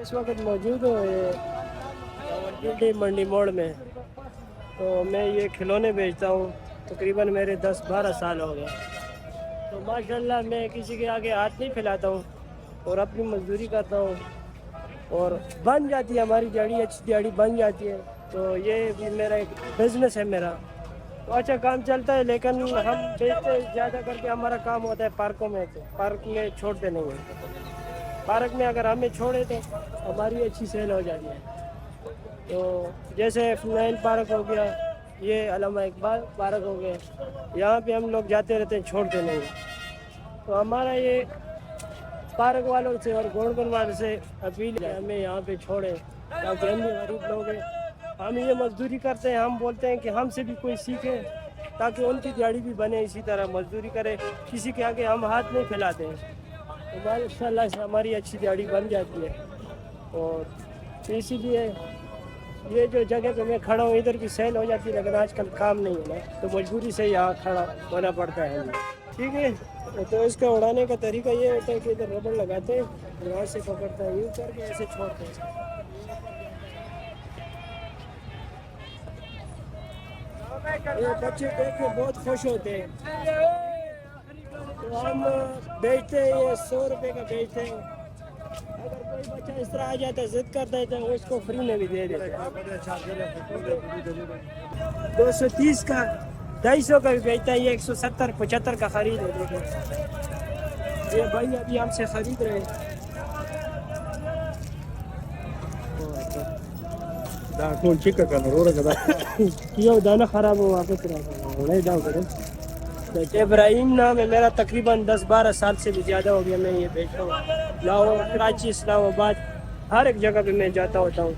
اس وقت موجود ہوں راولپنڈی منڈی موڑ میں، تو میں یہ کھلونے بیچتا ہوں، تقریباً میرے 10-12 سال ہو گئے۔ تو ماشاءاللہ میں کسی کے آگے ہاتھ نہیں پھیلاتا ہوں اور اپنی مزدوری کرتا ہوں، اور بن جاتی ہے ہماری دیہڑی، اچھی دیہڑی بن جاتی ہے۔ تو یہ بھی میرا ایک بزنس ہے میرا، تو اچھا کام چلتا ہے، لیکن ہم بیچتے زیادہ کر کے ہمارا کام ہوتا ہے پارکوں میں، تو پارک میں چھوڑتے نہیں ہیں۔ پارک میں اگر ہمیں چھوڑے تو ہماری اچھی سیل ہو جاتی ہے۔ تو جیسے فنائل پارک ہو گیا، یہ علامہ اقبال پارک ہو گئے، یہاں پہ ہم لوگ جاتے رہتے ہیں، چھوڑتے نہیں ہیں۔ تو ہمارا یہ پارک والوں سے اور گورنمنٹ والوں سے اپیل ہے ہمیں یہاں پہ چھوڑیں، تاکہ ہم بھی غریب لوگ ہیں، ہم یہ مزدوری کرتے ہیں، ہم بولتے ہیں کہ ہم سے بھی کوئی سیکھے تاکہ ان کی دیہڑی بھی بنے، اسی طرح مزدوری کرے، کسی کے آگے ہم ہاتھ نہیں پھیلاتے ہیں۔ تو ماشاء اللہ سے ہماری اچھی دیہڑی بن جاتی ہے، اور اسی لیے یہ جو جگہ پہ میں کھڑا ہوں ادھر کی سیل ہو جاتی ہے، لیکن آج کل کام نہیں ہے نا، تو مجبوری سے یہاں کھڑا ہونا پڑتا ہے۔ ٹھیک ہے، تو اس کا اڑانے کا طریقہ یہ ہوتا ہے کہ ادھر ربڑ لگاتے ہیں، یہاں سے پکڑتا ہے، یوں کر کے ایسے چھوڑتے ہیں۔ یہ بچے دیکھ کے بہت خوش ہوتے ہیں، تو ہم بیچتے ہیں، یہ 100 روپے کا بیچتے ہیں۔ اگر کوئی بچہ اس طرح آ جاتا ہے، ضد کرتا ہے، تو اس کو فری میں بھی دے دیتے ہیں۔ 230 کا، 250 کا بھی بیچتا ہے، یہ 170-75 کا خرید ہے۔ دیکھیں یہ بھائی ابھی ہم سے خرید رہے ہیں۔ یہ دانا خراب ہو واپس رہا، ابراہیم نام ہے میرا، تقریباً 10-12 سال سے بھی زیادہ ہو گیا میں یہ بیچتا ہوں۔ لاہور، کراچی، اسلام آباد، ہر ایک جگہ پہ میں جاتا ہوتا ہوں۔